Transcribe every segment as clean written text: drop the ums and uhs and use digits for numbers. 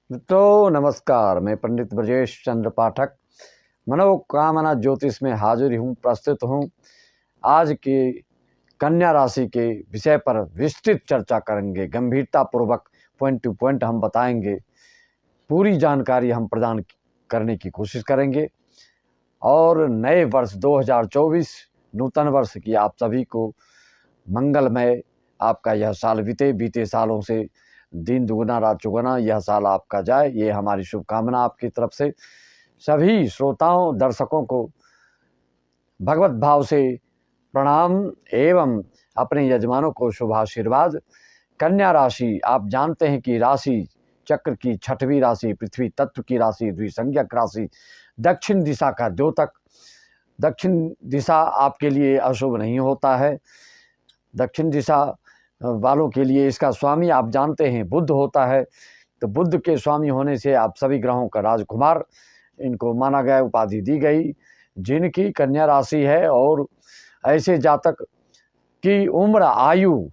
मित्रों नमस्कार, मैं पंडित ब्रजेश चंद्र पाठक मनोकामना ज्योतिष में हाजिर हूँ, प्रस्तुत हूँ। आज की कन्या राशि के विषय पर विस्तृत चर्चा करेंगे, गंभीरता पूर्वक पॉइंट टू पॉइंट हम बताएंगे, पूरी जानकारी हम प्रदान करने की कोशिश करेंगे। और नए वर्ष 2024 नूतन वर्ष की आप सभी को मंगलमय आपका यह साल बीते सालों से दिन दुगना रात चौगुना यह साल आपका जाए, ये हमारी शुभकामना आपकी तरफ से। सभी श्रोताओं दर्शकों को भगवत भाव से प्रणाम एवं अपने यजमानों को शुभाशीर्वाद। कन्या राशि आप जानते हैं कि राशि चक्र की छठवीं राशि, पृथ्वी तत्व की राशि, द्विसंज्ञक राशि, दक्षिण दिशा का द्योतक। दक्षिण दिशा आपके लिए अशुभ नहीं होता है। दक्षिण दिशा वालों के लिए इसका स्वामी आप जानते हैं बुध होता है। तो बुध के स्वामी होने से आप सभी ग्रहों का राजकुमार इनको माना गया, उपाधि दी गई। जिनकी कन्या राशि है और ऐसे जातक की उम्र आयु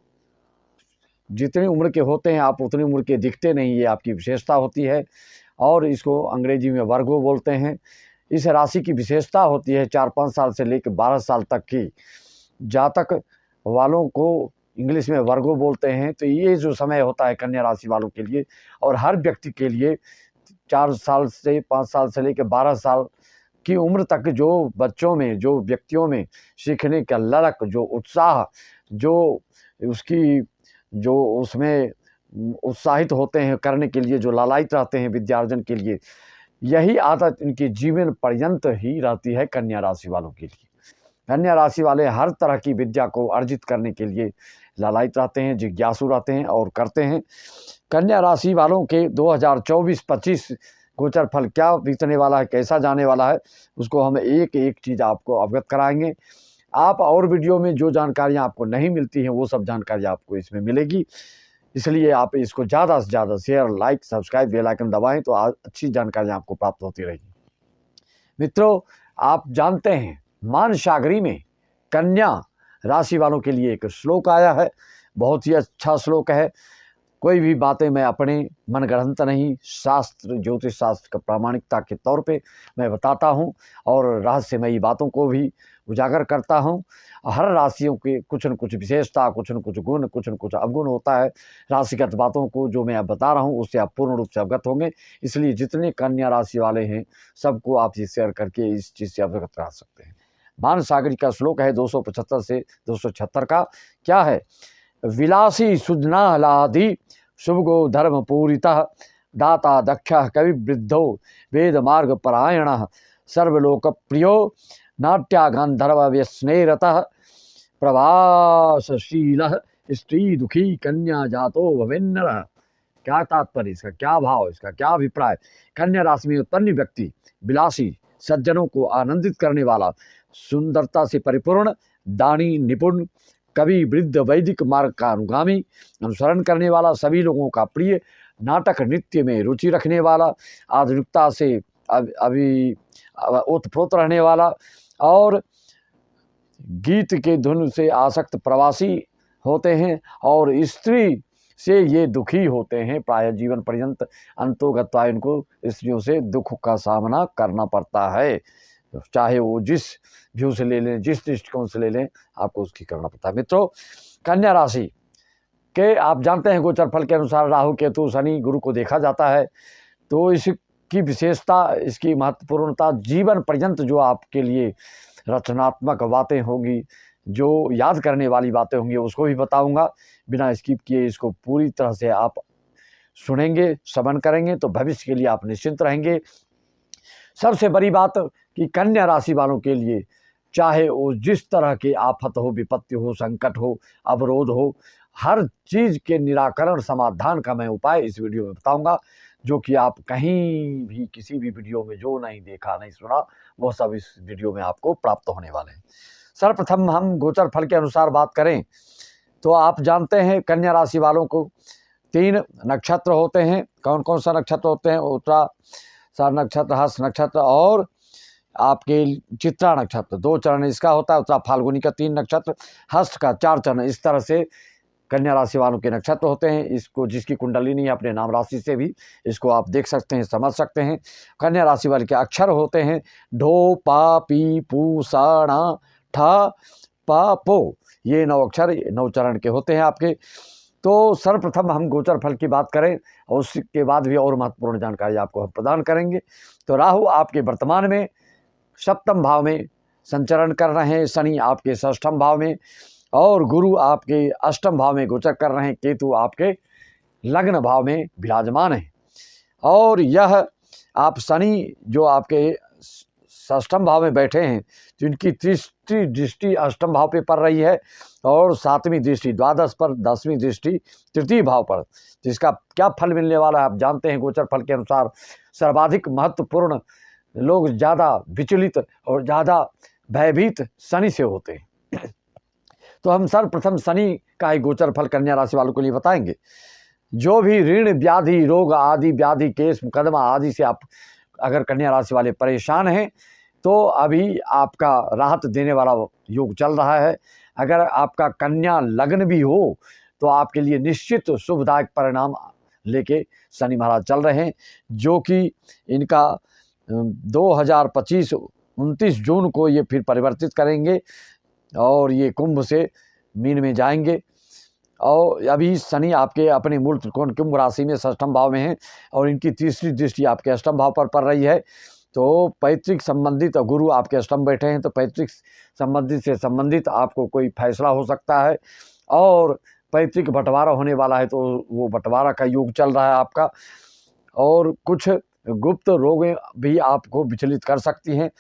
जितनी उम्र के होते हैं आप उतनी उम्र के दिखते नहीं, ये आपकी विशेषता होती है। और इसको अंग्रेजी में वर्गो बोलते हैं। इस राशि की विशेषता होती है 4-5 साल से लेकर 12 साल तक की जातक वालों को इंग्लिश में वर्गो बोलते हैं। तो ये जो समय होता है कन्या राशि वालों के लिए और हर व्यक्ति के लिए 4 साल से 5 साल से लेकर 12 साल की उम्र तक जो बच्चों में, जो व्यक्तियों में सीखने का ललक, जो उत्साह, जो उसकी जो उसमें उत्साहित होते हैं करने के लिए, जो लालायित रहते हैं विद्यार्जन के लिए, यही आदत इनकी जीवन पर्यंत ही रहती है कन्या राशि वालों के लिए। कन्या राशि वाले हर तरह की विद्या को अर्जित करने के लिए लालायित रहते हैं, जिज्ञासु रहते हैं और करते हैं। कन्या राशि वालों के 2024-25 गोचर फल क्या बीतने वाला है, कैसा जाने वाला है, उसको हम एक एक चीज़ आपको अवगत कराएंगे। आप और वीडियो में जो जानकारियाँ आपको नहीं मिलती हैं वो सब जानकारी आपको इसमें मिलेगी। इसलिए आप इसको ज़्यादा से ज़्यादा share, like, subscribe, bell icon दबाएँ तो अच्छी जानकारियाँ आपको प्राप्त होती रहेगी। मित्रों आप जानते हैं मानसागरी में कन्या राशि वालों के लिए एक श्लोक आया है, बहुत ही अच्छा श्लोक है। कोई भी बातें मैं अपने मनगढ़ंत नहीं, शास्त्र ज्योतिष शास्त्र का प्रामाणिकता के तौर पे मैं बताता हूँ और रहस्यमयी बातों को भी उजागर करता हूँ। हर राशियों के कुछ न कुछ विशेषता, कुछ न कुछ गुण, कुछ न कुछ अवगुण होता है। राशिगत बातों को जो मैं अब बता रहा हूँ उससे आप पूर्ण रूप से अवगत होंगे। इसलिए जितने कन्या राशि वाले हैं सबको आप ये शेयर करके इस चीज़ से अवगत करा सकते हैं। मानसागरी का श्लोक है 275 से 276 का। क्या है? विलासी सुजनाहलादि शुभगो धर्म पूरितः दाता दक्ष कवि वृद्धो वेद मार्ग परायण सर्वलोक प्रियो नाट्यागंधर्व व्यसनेरतः प्रवासशील स्त्री दुखी कन्या जातो भवेन्नरः। क्या तात्पर्य इसका, क्या भाव, इसका क्या अभिप्राय? कन्या राशि में उत्पन्न व्यक्ति विलासी, सज्जनों को आनंदित करने वाला, सुंदरता से परिपूर्ण, दानी, निपुण, कवि, वृद्ध, वैदिक मार्ग का अनुगामी, अनुसरण करने वाला, सभी लोगों का प्रिय, नाटक नृत्य में रुचि रखने वाला, आधुनिकता से अभी ओतप्रोत रहने वाला और गीत के धुन से आसक्त प्रवासी होते हैं और स्त्री से ये दुखी होते हैं। प्रायः जीवन पर्यंत अंतोगत्वा इनको स्त्रियों से दुख का सामना करना पड़ता है। चाहे वो जिस व्यू से ले लें, जिस दृष्टिकोण से ले लें, आपको उसकी करना पड़ता है। मित्रों कन्या राशि के आप जानते हैं गोचर फल के अनुसार राहु, केतु, शनि, गुरु को देखा जाता है। तो इसकी विशेषता, इसकी महत्वपूर्णता, जीवन पर्यंत जो आपके लिए रचनात्मक बातें होंगी, जो याद करने वाली बातें होंगी, उसको भी बताऊंगा। बिना स्किप किए इसको पूरी तरह से आप सुनेंगे, श्रवण करेंगे तो भविष्य के लिए आप निश्चिंत रहेंगे। सबसे बड़ी बात कि कन्या राशि वालों के लिए चाहे वो जिस तरह की आफत हो, विपत्ति हो, संकट हो, अवरोध हो, हर चीज़ के निराकरण समाधान का मैं उपाय इस वीडियो में बताऊंगा, जो कि आप कहीं भी किसी भी वीडियो में जो नहीं देखा, नहीं सुना, वो सब इस वीडियो में आपको प्राप्त होने वाले हैं। सर्वप्रथम हम गोचर फल के अनुसार बात करें तो आप जानते हैं कन्या राशि वालों को 3 नक्षत्र होते हैं। कौन कौन सा नक्षत्र होते हैं? उत्तराषाढ़ नक्षत्र, हस्त नक्षत्र और आपके चित्रा नक्षत्र। 2 चरण इसका होता है। उत्तरा फाल्गुनी का 3 नक्षत्र, हस्त का 4 चरण। इस तरह से कन्या राशि वालों के नक्षत्र होते हैं। इसको जिसकी कुंडली नहीं है अपने नाम राशि से भी इसको आप देख सकते हैं, समझ सकते हैं। कन्या राशि वाले के अक्षर होते हैं ढो, पा, पी, पू, सा, णा, ठा, पा, पो। ये 9 अक्षर 9 चरण के होते हैं आपके। तो सर्वप्रथम हम गोचर फल की बात करें और उसके बाद भी और महत्वपूर्ण जानकारी आपको हम प्रदान करेंगे। तो राहु आपके वर्तमान में सप्तम भाव में संचरण कर रहे हैं, शनि आपके षष्ठम भाव में और गुरु आपके अष्टम भाव में गोचर कर रहे हैं, केतु आपके लग्न भाव में विराजमान है। और यह आप शनि जो आपके षष्ठम भाव में बैठे हैं तो इनकी तीसरी दृष्टि अष्टम भाव पे पड़ रही है और 7वीं दृष्टि द्वादश पर, 10वीं दृष्टि तृतीय भाव पर। तो इसका क्या फल मिलने वाला है आप जानते हैं। गोचर फल के अनुसार सर्वाधिक महत्वपूर्ण लोग ज़्यादा विचलित और ज़्यादा भयभीत शनि से होते हैं। तो हम सर्वप्रथम शनि का ही गोचर फल कन्या राशि वालों के लिए बताएंगे। जो भी ऋण, व्याधि, रोग आदि, व्याधि, केस, मुकदमा आदि से आप अगर कन्या राशि वाले परेशान हैं तो अभी आपका राहत देने वाला योग चल रहा है। अगर आपका कन्या लग्न भी हो तो आपके लिए निश्चित शुभदायक परिणाम लेके शनि महाराज चल रहे हैं, जो कि इनका 2025 29 जून को ये फिर परिवर्तित करेंगे और ये कुंभ से मीन में जाएंगे। और अभी शनि आपके अपने मूल त्रिकोण कुंभ राशि में षष्ठम भाव में है और इनकी तीसरी दृष्टि आपके अष्टम भाव पर पड़ रही है। तो पैतृक संबंधित गुरु आपके अष्टम बैठे हैं तो पैतृक संबंधित आपको कोई फैसला हो सकता है और पैतृक बंटवारा होने वाला है तो वो बंटवारा का योग चल रहा है आपका। और कुछ गुप्त रोग भी आपको विचलित कर सकती हैं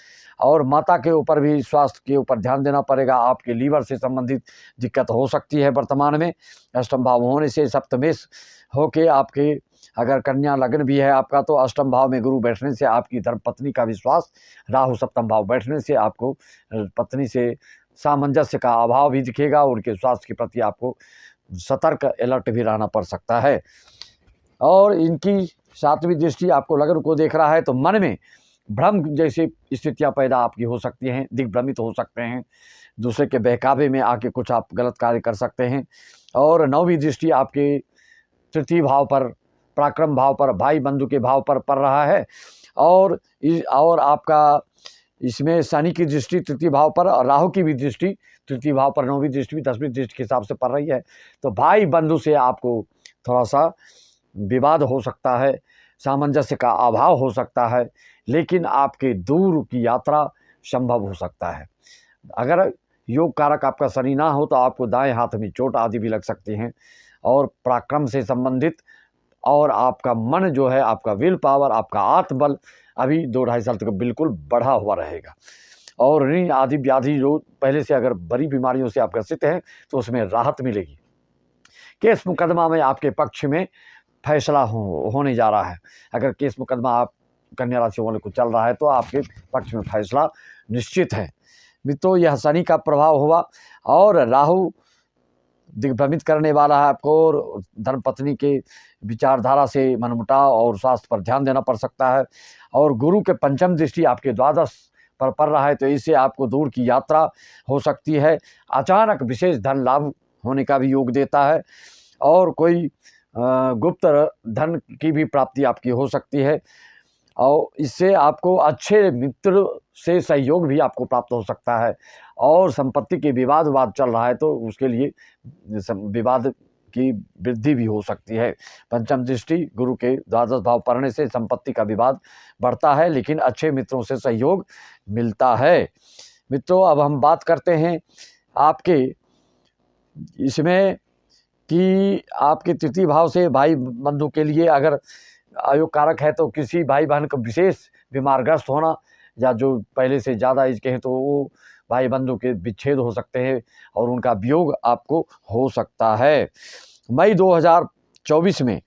और माता के ऊपर भी स्वास्थ्य के ऊपर ध्यान देना पड़ेगा। आपके लीवर से संबंधित दिक्कत हो सकती है वर्तमान में। अष्टम भाव होने से सप्तमेश होके आपके अगर कन्या लग्न भी है आपका तो अष्टम भाव में गुरु बैठने से आपकी धर्मपत्नी का विश्वास, राहु सप्तम भाव बैठने से आपको पत्नी से सामंजस्य का अभाव भी दिखेगा और उनके स्वास्थ्य के प्रति आपको सतर्क अलर्ट भी रहना पड़ सकता है। और इनकी 7वीं दृष्टि आपको लग्न को देख रहा है तो मन में भ्रम जैसी स्थितियां पैदा आपकी हो सकती हैं, दिग्भ्रमित हो सकते हैं, दूसरे के बहकावे में आके कुछ आप गलत कार्य कर सकते हैं। और 9वीं दृष्टि आपके तृतीय भाव पर, पराक्रम भाव पर, भाई बंधु के भाव पर पड़ रहा है और आपका इसमें शनि की दृष्टि तृतीय भाव पर और राहु की भी दृष्टि तृतीय भाव पर, 9वीं दृष्टि भी 10वीं दृष्टि के हिसाब से पड़ रही है। तो भाई बंधु से आपको थोड़ा सा विवाद हो सकता है, सामंजस्य का अभाव हो सकता है, लेकिन आपके दूर की यात्रा संभव हो सकता है। अगर योग कारक आपका शनि ना हो तो आपको दाएं हाथ में चोट आदि भी लग सकती हैं। और पराक्रम से संबंधित और आपका मन जो है, आपका विल पावर, आपका आत्मबल अभी 2-2.5 साल तक बिल्कुल बढ़ा हुआ रहेगा। और ऋण आदि व्याधि जो पहले से अगर बड़ी बीमारियों से आप ग्रसित हैं तो उसमें राहत मिलेगी। केस मुकदमा में आपके पक्ष में फैसला होने जा रहा है। अगर केस मुकदमा आप कन्या राशि वाले को चल रहा है तो आपके पक्ष में फैसला निश्चित है। मित्रों, यह शनि का प्रभाव हुआ और राहु दिग्भ्रमित करने वाला है आपको और धर्मपत्नी के विचारधारा से मनमुटाव और स्वास्थ्य पर ध्यान देना पड़ सकता है। और गुरु के पंचम दृष्टि आपके द्वादश पर पड़ रहा है तो इससे आपको दूर की यात्रा हो सकती है। अचानक विशेष धन लाभ होने का भी योग देता है और कोई गुप्त धन की भी प्राप्ति आपकी हो सकती है और इससे आपको अच्छे मित्र से सहयोग भी आपको प्राप्त हो सकता है। और संपत्ति के विवाद चल रहा है तो उसके लिए विवाद की वृद्धि भी हो सकती है। पंचम दृष्टि गुरु के द्वादश भाव पढ़ने से संपत्ति का विवाद बढ़ता है, लेकिन अच्छे मित्रों से सहयोग मिलता है। मित्रों, अब हम बात करते हैं आपके इसमें कि आपके तृतीय भाव से भाई बंधु के लिए अगर आयोग कारक है तो किसी भाई बहन का विशेष बीमारग्रस्त होना या जो पहले से ज़्यादा एज के हैं तो वो भाई बंधु के विच्छेद हो सकते हैं और उनका वियोग आपको हो सकता है। मई 2024 में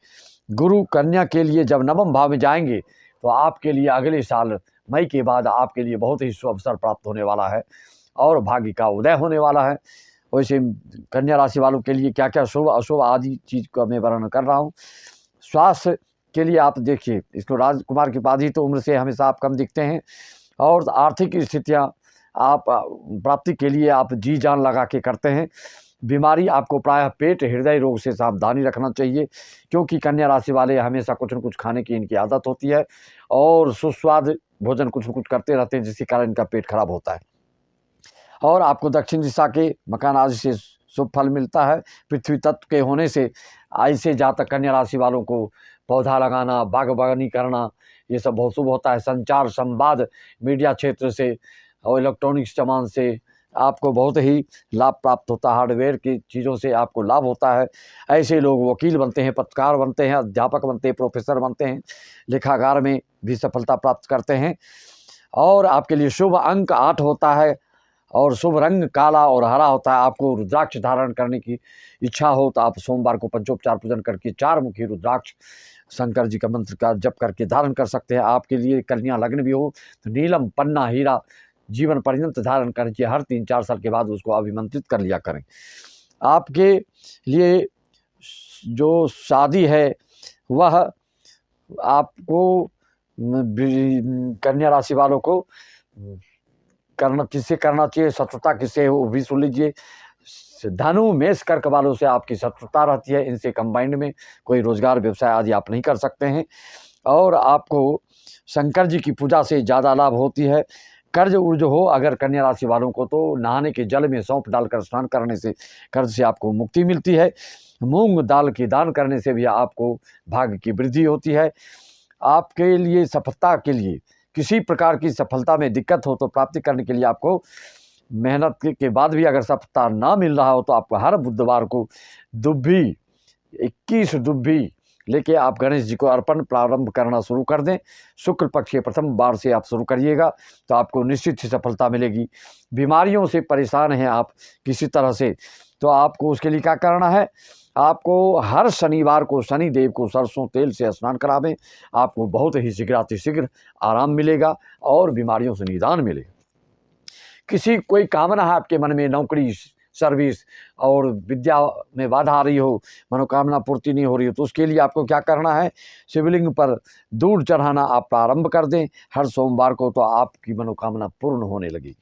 गुरु कन्या के लिए जब नवम भाव में जाएंगे तो आपके लिए अगले साल मई के बाद आपके लिए बहुत ही शुभ अवसर प्राप्त होने वाला है और भाग्य का उदय होने वाला है। वैसे कन्या राशि वालों के लिए क्या क्या शुभ अशुभ आदि चीज़ का मैं वर्णन कर रहा हूँ। स्वास्थ्य के लिए आप देखिए, इसको राजकुमार की उपाधि तो उम्र से हमेशा आप कम दिखते हैं और आर्थिक स्थितियाँ आप प्राप्ति के लिए आप जी जान लगा के करते हैं बीमारी आपको प्रायः पेट हृदय रोग से सावधानी रखना चाहिए, क्योंकि कन्या राशि वाले हमेशा कुछ न कुछ खाने की इनकी आदत होती है और सुस्वाद भोजन कुछ न कुछ करते रहते हैं, जिसके कारण इनका पेट खराब होता है। और आपको दक्षिण दिशा के मकान आदि से शुभ फल मिलता है। पृथ्वी तत्व के होने से ऐसे जातक कन्या राशि वालों को पौधा लगाना, बागवानी करना, ये सब बहुत शुभ होता है। संचार, संवाद, मीडिया क्षेत्र से और इलेक्ट्रॉनिक्स सामान से आपको बहुत ही लाभ प्राप्त होता है। हार्डवेयर की चीज़ों से आपको लाभ होता है। ऐसे लोग वकील बनते हैं, पत्रकार बनते हैं, अध्यापक बनते हैं, प्रोफेसर बनते हैं, लेखागार में भी सफलता प्राप्त करते हैं। और आपके लिए शुभ अंक 8 होता है और शुभ रंग काला और हरा होता है। आपको रुद्राक्ष धारण करने की इच्छा हो तो आप सोमवार को पंचोपचार पूजन करके 4 मुखी रुद्राक्ष शंकर जी का मंत्र का जप करके धारण कर सकते हैं। आपके लिए कन्या लग्न भी हो तो नीलम पन्ना हीरा जीवन पर्यंत धारण करके हर 3-4 साल के बाद उसको अभिमंत्रित कर लिया करें। आपके लिए जो शादी है वह आपको कन्या राशि वालों को किससे करना चाहिए, शत्रुता किससे हो भी सुन लीजिए। धनु मेष कर्क वालों से आपकी शत्रुता रहती है, इनसे कंबाइंड में कोई रोजगार व्यवसाय आदि आप नहीं कर सकते हैं। और आपको शंकर जी की पूजा से ज़्यादा लाभ होती है। कर्ज उर्ज हो अगर कन्या राशि वालों को तो नहाने के जल में सौंफ डालकर स्नान करने से कर्ज से आपको मुक्ति मिलती है। मूंग दाल की दान करने से भी आपको भाग्य की वृद्धि होती है। आपके लिए सफलता के लिए किसी प्रकार की सफलता में दिक्कत हो तो प्राप्ति करने के लिए आपको मेहनत के बाद भी अगर सफलता ना मिल रहा हो तो आपको हर बुधवार को दुब्भी 21 दुब्भी लेके आप गणेश जी को अर्पण प्रारंभ करना शुरू कर दें। शुक्ल पक्ष के प्रथम बार से आप शुरू करिएगा तो आपको निश्चित ही सफलता मिलेगी। बीमारियों से परेशान हैं आप किसी तरह से तो आपको उसके लिए क्या करना है, आपको हर शनिवार को शनि देव को सरसों तेल से स्नान करावें। आपको बहुत ही शीघ्रातिशीघ्र आराम मिलेगा और बीमारियों से निदान मिलेगा। किसी कोई कामना है आपके मन में, नौकरी सर्विस और विद्या में बाधा आ रही हो, मनोकामना पूर्ति नहीं हो रही हो, तो उसके लिए आपको क्या करना है, शिवलिंग पर दूध चढ़ाना आप प्रारंभ कर दें हर सोमवार को, तो आपकी मनोकामना पूर्ण होने लगेगी।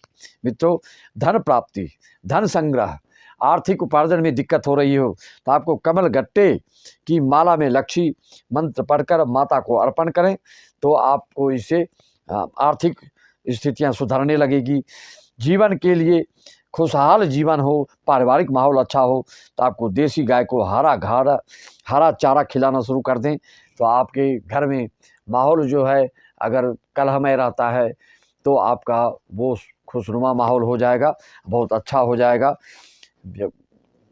मित्रों, धन प्राप्ति, धन संग्रह, आर्थिक उपार्जन में दिक्कत हो रही हो तो आपको कमल गट्टे की माला में लक्ष्मी मंत्र पढ़कर माता को अर्पण करें तो आपको इससे आर्थिक स्थितियां सुधरने लगेगी। जीवन के लिए खुशहाल जीवन हो, पारिवारिक माहौल अच्छा हो तो आपको देसी गाय को हरा चारा खिलाना शुरू कर दें तो आपके घर में माहौल जो है अगर कलहमय रहता है तो आपका वो खुशनुमा माहौल हो जाएगा, बहुत अच्छा हो जाएगा।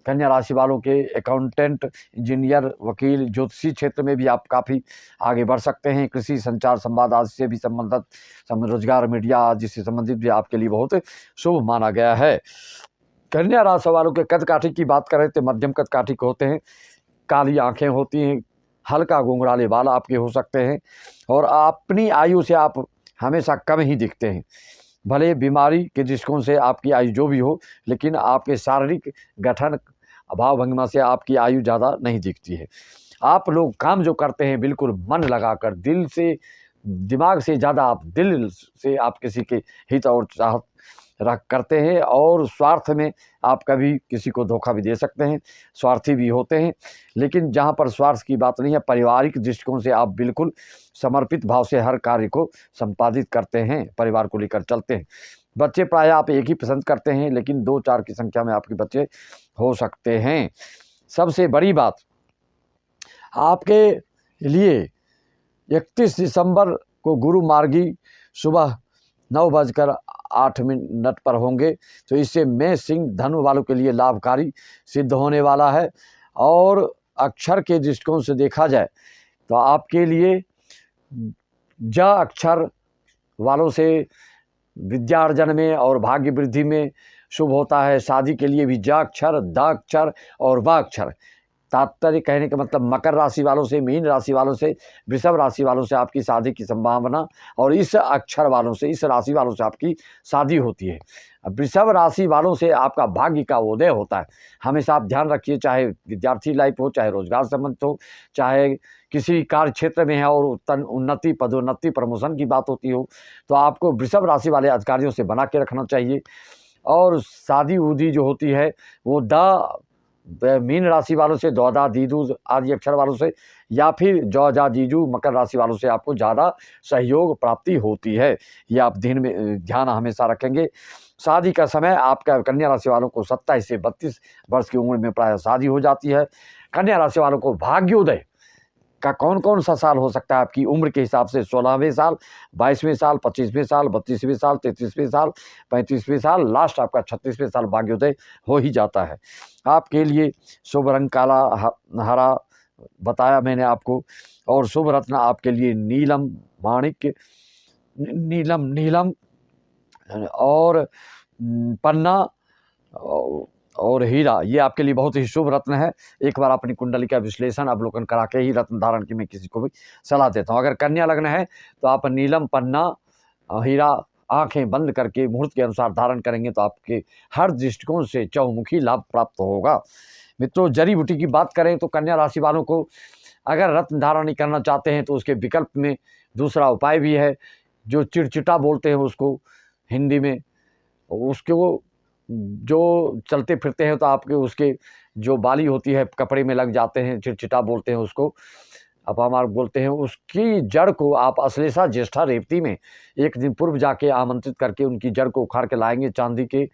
कन्या राशि वालों के अकाउंटेंट, इंजीनियर, वकील, ज्योतिषी क्षेत्र में भी आप काफ़ी आगे बढ़ सकते हैं। कृषि, संचार, संवाद आदि से भी संबंधित रोजगार, मीडिया आदि से संबंधित भी आपके लिए बहुत शुभ माना गया है। कन्या राशि वालों के कद काठी की बात करें तो मध्यम कद काठी के होते हैं, काली आंखें होती हैं, हल्का घुंघराले बाल आपके हो सकते हैं और अपनी आयु से आप हमेशा कम ही दिखते हैं। भले बीमारी के दृष्टिकोण से आपकी आयु जो भी हो, लेकिन आपके शारीरिक गठन भाव भंगिमा से आपकी आयु ज़्यादा नहीं दिखती है। आप लोग काम जो करते हैं बिल्कुल मन लगाकर, दिल से, दिमाग से ज़्यादा आप दिल से आप किसी के हित और चाहत रख करते हैं और स्वार्थ में आप कभी किसी को धोखा भी दे सकते हैं, स्वार्थी भी होते हैं। लेकिन जहाँ पर स्वार्थ की बात नहीं है, पारिवारिक दृष्टिकोण से आप बिल्कुल समर्पित भाव से हर कार्य को संपादित करते हैं, परिवार को लेकर चलते हैं। बच्चे प्राय आप एक ही पसंद करते हैं, लेकिन 2-4 की संख्या में आपके बच्चे हो सकते हैं। सबसे बड़ी बात आपके लिए 31 दिसंबर को गुरु मार्गी सुबह 9:08 पर होंगे तो इससे मेष सिंह धनु वालों के लिए लाभकारी सिद्ध होने वाला है। और अक्षर के दृष्टिकोण से देखा जाए तो आपके लिए ज अक्षर वालों से विद्यार्जन में और भाग्य वृद्धि में शुभ होता है। शादी के लिए भी ज अक्षर, द अक्षर और व अक्षर, तात्पर्य कहने का मतलब मकर राशि वालों से, मीन राशि वालों से, वृषभ राशि वालों से आपकी शादी की संभावना और इस अक्षर वालों से, इस राशि वालों से आपकी शादी होती है। वृषभ राशि वालोों से आपका भाग्य का उदय होता है। हमेशा आप ध्यान रखिए, चाहे विद्यार्थी लाइफ हो, चाहे रोजगार संबंधित हो, चाहे किसी कार्य क्षेत्र में है और उन्नति, पदोन्नति, प्रमोशन की बात होती हो, तो आपको वृषभ राशि वाले अधिकारियों से बना के रखना चाहिए। और शादी उदी जो होती है वो मीन राशि वालों से, दौदा दीदू आदि अक्षर वालों से, या फिर जौजा जीजू मकर राशि वालों से आपको ज़्यादा सहयोग प्राप्ति होती है। ये आप ध्यान हमेशा रखेंगे। शादी का समय आपका कन्या राशि वालों को 27 से 32 वर्ष की उम्र में प्रायः शादी हो जाती है। कन्या राशि वालों को भाग्योदय का कौन कौन सा साल हो सकता है आपकी उम्र के हिसाब से? 16वें साल, 22वें साल, 25वें साल, 32वें साल, 33वें साल, 35वें साल, लास्ट आपका 36वें साल भाग्योदय हो ही जाता है। आपके लिए शुभ रंग काला हरा बताया मैंने आपको, और शुभ रत्न आपके लिए नीलम माणिक्य, नीलम और पन्ना और हीरा, ये आपके लिए बहुत ही शुभ रत्न है। एक बार अपनी कुंडली का विश्लेषण अवलोकन करा के ही रत्न धारण की मैं किसी को भी सलाह देता हूँ। अगर कन्या लग्न है तो आप नीलम, पन्ना, हीरा आंखें बंद करके मुहूर्त के अनुसार धारण करेंगे तो आपके हर दृष्टिकोण से चहुमुखी लाभ प्राप्त होगा। मित्रों, जड़ी बूटी की बात करें तो कन्या राशि वालों को अगर रत्न धारण नहीं करना चाहते हैं तो उसके विकल्प में दूसरा उपाय भी है, जो चिड़चिटा बोलते हैं उसको हिंदी में। उसको जो चलते फिरते हैं तो आपके उसके जो बाली होती है कपड़े में लग जाते हैं, चिड़चिटा बोलते हैं उसको, अपामार्ग बोलते हैं। उसकी जड़ को आप अश्लेषा ज्येष्ठा रेवती में एक दिन पूर्व जाके आमंत्रित करके उनकी जड़ को उखाड़ के लाएंगे, चांदी के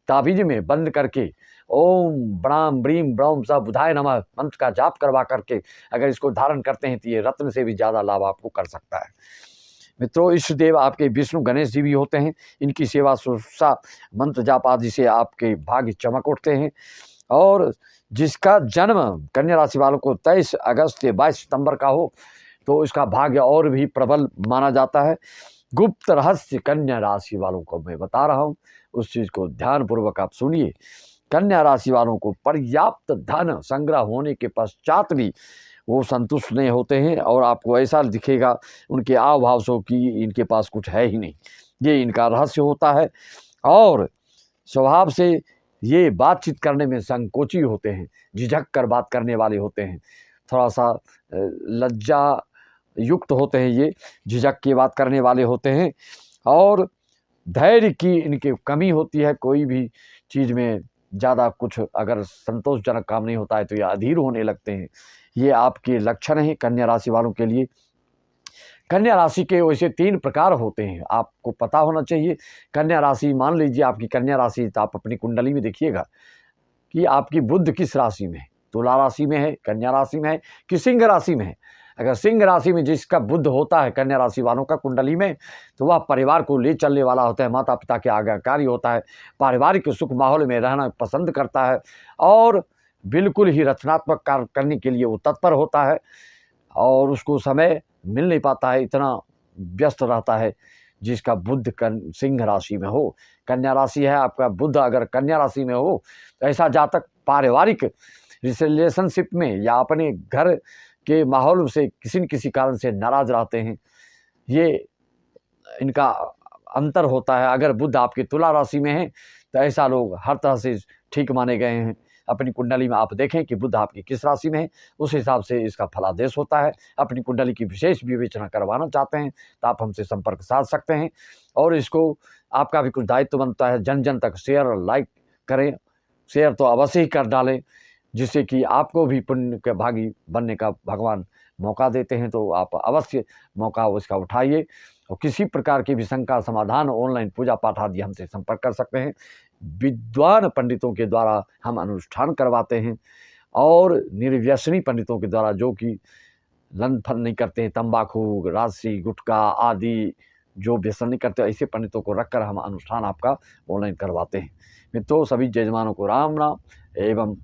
ताबीज में बंद करके ओम ब्राम ब्रीम ब्रह्म सा बुधाय नमः मंत्र का जाप करवा करके अगर इसको धारण करते हैं तो ये रत्न से भी ज़्यादा लाभ आपको कर सकता है। मित्रों, इष्ट देव आपके विष्णु गणेश जी भी होते हैं। इनकी सेवा शुश्रूषा मंत्र जाप आदि से आपके भाग्य चमक उठते हैं। और जिसका जन्म कन्या राशि वालों को 23 अगस्त से 22 सितंबर का हो तो इसका भाग्य और भी प्रबल माना जाता है। गुप्त रहस्य कन्या राशि वालों को मैं बता रहा हूँ, उस चीज़ को ध्यानपूर्वक आप सुनिए। कन्या राशि वालों को पर्याप्त धन संग्रह होने के पश्चात भी वो संतुष्ट नहीं होते हैं और आपको ऐसा दिखेगा उनके आव भाव से कि इनके पास कुछ है ही नहीं। ये इनका रहस्य होता है। और स्वभाव से ये बातचीत करने में संकोची होते हैं, झिझक कर बात करने वाले होते हैं, थोड़ा सा लज्जा युक्त होते हैं, ये झिझक की बात करने वाले होते हैं। और धैर्य की इनकी कमी होती है। कोई भी चीज़ में ज़्यादा कुछ अगर संतोषजनक काम नहीं होता है तो ये अधीर होने लगते हैं। ये आपके लक्षण हैं कन्या राशि वालों के लिए। कन्या राशि के वैसे 3 प्रकार होते हैं, आपको पता होना चाहिए। कन्या राशि, मान लीजिए आपकी कन्या राशि, तो आप अपनी कुंडली में देखिएगा कि आपकी बुध किस राशि में है, तुला राशि में है, कन्या राशि में है कि सिंह राशि में है। अगर सिंह राशि में जिसका बुध होता है कन्या राशि वालों का कुंडली में, तो वह परिवार को ले चलने वाला होता है, माता पिता के आज्ञाकारी होता है, पारिवारिक सुख माहौल में रहना पसंद करता है और बिल्कुल ही रचनात्मक कार्य करने के लिए वो तत्पर होता है और उसको समय मिल नहीं पाता है, इतना व्यस्त रहता है। जिसका बुध सिंह राशि में हो, कन्या राशि है आपका, बुध अगर कन्या राशि में हो तो ऐसा जातक पारिवारिक रिलेशनशिप में या अपने घर के माहौल से किसी न किसी कारण से नाराज रहते हैं। ये इनका अंतर होता है। अगर बुध आपकी तुला राशि में है तो ऐसा लोग हर तरह से ठीक माने गए हैं। अपनी कुंडली में आप देखें कि बुध आपकी किस राशि में है, उस हिसाब से इसका फलादेश होता है। अपनी कुंडली की विशेष विवेचना करवाना चाहते हैं तो आप हमसे संपर्क साध सकते हैं। और इसको आपका भी कुछ दायित्व बनता है, जन जन तक शेयर और लाइक करें। शेयर तो अवश्य ही कर डालें, जिससे कि आपको भी पुण्य के भागी बनने का भगवान मौका देते हैं। तो आप अवश्य मौका उसका उठाइए और किसी प्रकार की भी शंका समाधान, ऑनलाइन पूजा पाठ आदि हमसे संपर्क कर सकते हैं। विद्वान पंडितों के द्वारा हम अनुष्ठान करवाते हैं और निर्व्यसनी पंडितों के द्वारा, जो कि लन फन नहीं करते हैं, तंबाकू, राशि, गुटखा आदि जो व्यसन नहीं करते, ऐसे पंडितों को रखकर हम अनुष्ठान आपका ऑनलाइन करवाते हैं। मित्रों, सभी यजमानों को राम राम एवं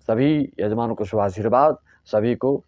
सभी यजमानों को शुभ आशीर्वाद। सभी को